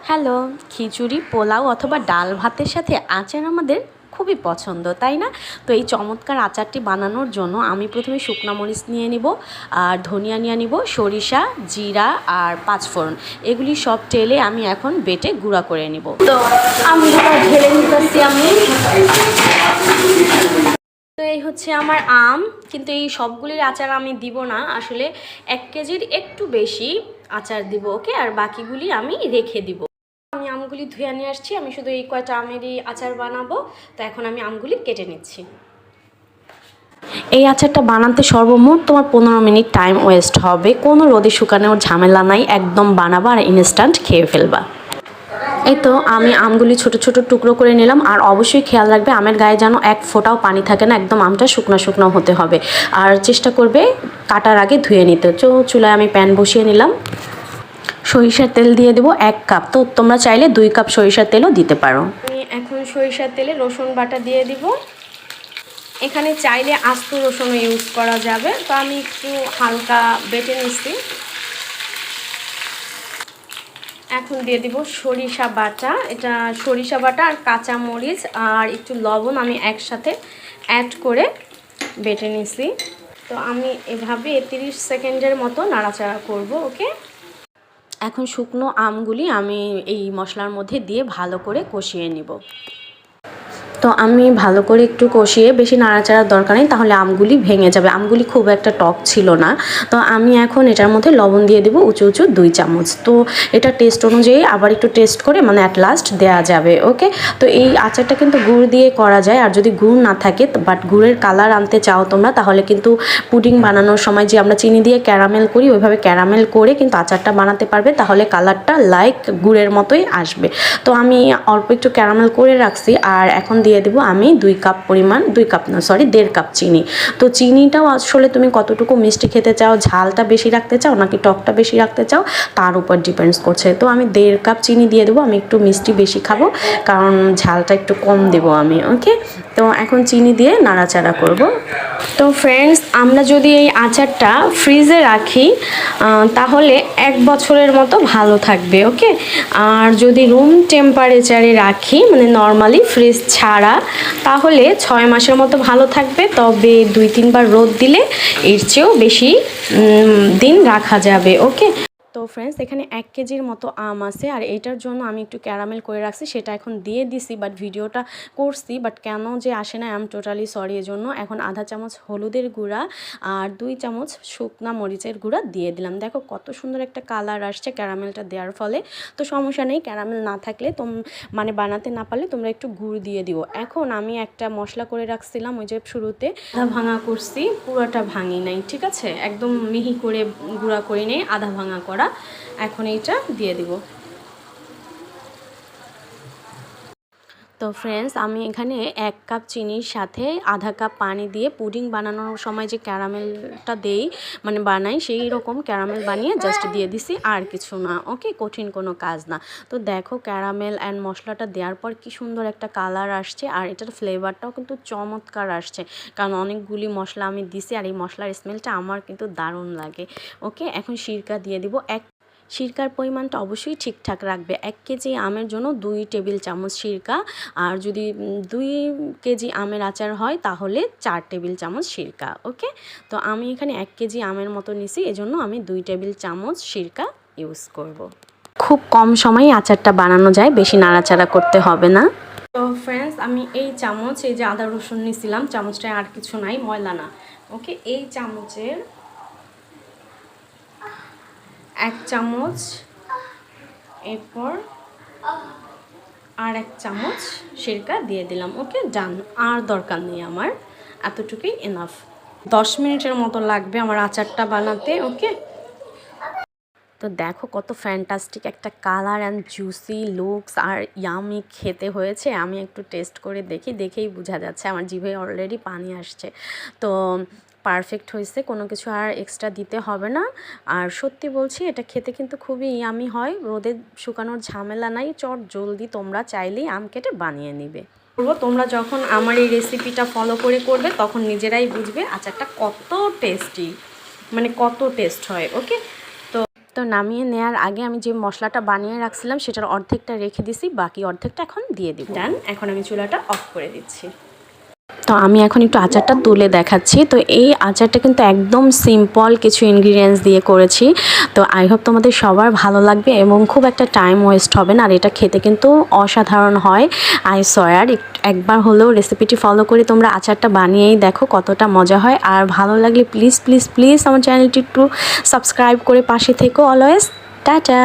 Hello, খিচুড়ি, পোলাও অথবা ডাল ভাতের সাথে আচার আমাদের খুবই পছন্দ, তাই না? তো এই চমৎকার আচারটি বানানোর জন্য আমি প্রথমে শুকনো মরিচ নিয়ে নিব, আর ধনিয়া নিয়ে নিব, সরিষা, জিরা আর পাঁচফোড়ন। এগুলি সব তেলে আমি এখন বেটে গুঁড়া করে নিব। তো আমি ঢেলে নিতেছি আমি। তো এই হচ্ছে আমার আম, কিন্তু এই সবগুলির আচার আমি দিব না, আসলে 1 কেজির একটু বেশি আচার দিব, ওকে? আর বাকিগুলি আমি রেখে দিব। আমি আমগুলি ধুয়ে নিয়ে আসছি, আমি শুধু এই কয়টা আমেরই আচার বানাবো। তো এখন আমি আমগুলি কেটে নিচ্ছি। এই আচারটা বানাতে সর্বমোট তোমার 15 মিনিট টাইম ওয়েস্ট হবে। কোনো রোদে শুকানোর ঝামেলা নাই, একদম বানাবা আর ইনস্ট্যান্ট খেয়ে ফেলবা। এই তো আমি আমগুলি ছোট ছোট টুকরো করে নিলাম, আর অবশ্যই খেয়াল রাখবে আমের গায়ে যেন এক ফোঁটাও পানি থাকে না, একদম আমটা শুকনো শুকনো হতে হবে। আর চেষ্টা করবে কাটার আগে ধুয়ে নিতে। চুলায় আমি প্যান বসিয়ে নিলাম, সরিষার তেল দিয়ে দেবো 1 কাপ। তো তোমরা চাইলে 2 কাপ সরিষার তেলও দিতে পারো। আমি এখন সরিষার তেলে রসুন বাটা দিয়ে দিব। এখানে চাইলে আস্ত রসুনও ইউজ করা যাবে, তো আমি একটু হালকা বেটে নিচ্ছি। এখন দিয়ে দিব সরিষা বাটা। এটা সরিষা বাটা আর কাঁচা মরিচ আর একটু লবণ আমি একসাথে অ্যাড করে বেটে নিছি। তো আমি এভাবে 30 সেকেন্ডের মতো নাড়াচাড়া করব, ওকে? এখন শুকনো আমগুলি আমি এই মশলার মধ্যে দিয়ে ভালো করে কষিয়ে নিব। তো আমি ভালো করে একটু কষিয়ে, বেশি নাড়াচাড়ার দরকার নেই, তাহলে আমগুলি ভেঙে যাবে। আমগুলি খুব একটা টক ছিল না। তো আমি এখন এটার মধ্যে লবণ দিয়ে দেবো উঁচু উঁচু 2 চামচ। তো এটা টেস্ট অনুযায়ী আবার একটু টেস্ট করে অ্যাট লাস্ট দেওয়া যাবে, ওকে? তো এই আচারটা কিন্তু গুড় দিয়ে করা যায়, আর যদি গুড় না থাকে বাট গুড়ের কালার আনতে চাও তোমরা, তাহলে কিন্তু পুডিং বানানোর সময় যে আমরা চিনি দিয়ে ক্যারামেল করি, ওইভাবে ক্যারামেল করে কিন্তু আচারটা বানাতে পারবে, তাহলে কালারটা লাইক গুড়ের মতোই আসবে। তো আমি অল্প একটু ক্যারামেল করে রাখছি, আর এখন দিয়ে দেবো আমি 2 কাপ পরিমাণ, 1.5 কাপ চিনি। তো চিনিটাও আসলে তুমি কতটুকু মিষ্টি খেতে চাও, ঝালটা বেশি রাখতে চাও নাকি টকটা বেশি রাখতে চাও, তার উপর ডিপেন্ডস করছে। তো আমি 1.5 কাপ চিনি দিয়ে দেবো। আমি একটু মিষ্টি বেশি খাবো, কারণ ঝালটা একটু কম দেবো আমি, ওকে? তো এখন চিনি দিয়ে নাড়াচাড়া করব। তো ফ্রেন্ডস, আমরা যদি এই আচারটা ফ্রিজে রাখি তাহলে 1 বছরের মতো ভালো থাকবে, ওকে? আর যদি রুম টেম্পারেচারে রাখি, নর্মালি ফ্রিজ ছাড়া, তাহলে 6 মাসের মতো ভালো থাকবে। তবে 2-3 বার রোদ দিলে এর চেয়েও বেশি দিন রাখা যাবে, ওকে? তো ফ্রেন্ডস, এখানে 1 কেজির মতো আম আছে, আর এইটার জন্য আমি একটু ক্যারামেল করে রাখছি, সেটা এখন দিয়ে দিছি। বাট ভিডিওটা করছি, বাট কেন যে আসে না, আই এম টোটালি সরি। এর জন্য এখন আধা চামচ হলুদের গুঁড়া আর 2 চামচ শুকনা মরিচের গুঁড়া দিয়ে দিলাম। দেখো কত সুন্দর একটা কালার আসছে ক্যারামেলটা দেওয়ার ফলে। তো সমস্যা নেই, ক্যারামেল না থাকলে বানাতে না পারলে তোমরা একটু গুড় দিয়ে দিও। এখন আমি একটা মশলা করে রাখছিলাম, ওই যে শুরুতে আধা ভাঙা করছি, পুরোটা ভাঙি নাই, ঠিক আছে? একদম মিহি করে গুঁড়া করে নেই, আধা ভাঙা করা। এখন এইটা দিয়ে দিব। তো ফ্রেন্ডস, আমি এখানে 1 কাপ চিনির সাথে আধা কাপ পানি দিয়ে পুডিং বানানোর সময় যে ক্যারামেলটা দেই, বানাই, সেই রকম ক্যারামেল বানিয়ে জাস্ট দিয়ে দিছি, আর কিছু না, ওকে? কঠিন কোনো কাজ না। তো দেখো ক্যারামেল অ্যান্ড মশলাটা দেওয়ার পর কি সুন্দর একটা কালার আসছে, আর এটার ফ্লেভারটাও কিন্তু চমৎকার আসছে, কারণ অনেকগুলি মশলা আমি দিছি, আর এই মশলার স্মেলটা আমার কিন্তু দারুণ লাগে, ওকে? এখন সিরকা দিয়ে দিব। সিরকার পরিমাণটা অবশ্যই ঠিকঠাক রাখবে। 1 কেজি আমের জন্য 2 টেবিল চামচ সিরকা, আর যদি 2 কেজি আমের আচার হয় তাহলে 4 টেবিল চামচ সিরকা, ওকে? তো আমি এখানে 1 কেজি আমের মতো নিছি, এজন্য আমি 2 টেবিল চামচ সিরকা ইউজ করব। খুব কম সময়ে আচারটা বানানো যায়, বেশি নাড়াচাড়া করতে হবে না। তো ফ্রেন্ডস, আমি এই চামচ, এই যে আদা রসুন নিছিলাম, চামচটায় আর কিছু নাই, ময়লা না, ওকে? এই চামচের 1 চামচ, এরপর আর 1 চামচ সিরকা দিয়ে দিলাম, ওকে? ডান, আর দরকার নেই আমার, এতটুকুই এনাফ। 10 মিনিটের মতো লাগবে আমার আচারটা বানাতে, ওকে? তো দেখো কত ফ্যান্টাস্টিক একটা কালার অ্যান্ড জুসি লুকস, আর ইয়ামি খেতে হয়েছে। আমি একটু টেস্ট করে দেখেই বোঝা যাচ্ছে, আমার জিভে অলরেডি পানি আসছে। তো পারফেক্ট হয়েছে, কোনো কিছু আর এক্সট্রা দিতে হবে না। আর সত্যি বলছি, এটা খেতে কিন্তু খুবই ইয়ামি হয়, রোদে শুকানোর ঝামেলা নাই, জলদি তোমরা চাইলেই আম কেটে বানিয়ে নিবে। তোমরা যখন আমার এই রেসিপিটা ফলো করে করবে, তখন নিজেরাই বুঝবে আচারটা কত টেস্টি, কত টেস্ট হয়, ওকে? তো নামিয়ে নেওয়ার আগে আমি যে মশলাটা বানিয়ে রাখছিলাম সেটার অর্ধেকটা রেখে দিছি, বাকি অর্ধেকটা এখন দিয়ে দিব। ডান, এখন আমি চুলাটা অফ করে দিচ্ছি। তো আমি এখন একটু আচারটা তুলে দেখাচ্ছি। তো এই আচারটা কিন্তু একদম সিম্পল কিছু ইনগ্রিডিয়েন্টস দিয়ে করেছি। তো আই হোপ তোমাদের সবার ভালো লাগবে এবং খুব একটা টাইম ওয়েস্ট হবে না, আর এটা খেতে কিন্তু অসাধারণ হয়। আই সোয়ার একবার হলেও রেসিপিটি ফলো করে তোমরা আচারটা বানিয়েই দেখো কতটা মজা হয়। আর ভালো লাগলে প্লিজ প্লিজ প্লিজ আমার চ্যানেলটি একটু সাবস্ক্রাইব করে পাশে থেকো অলওয়েজ। টাটা।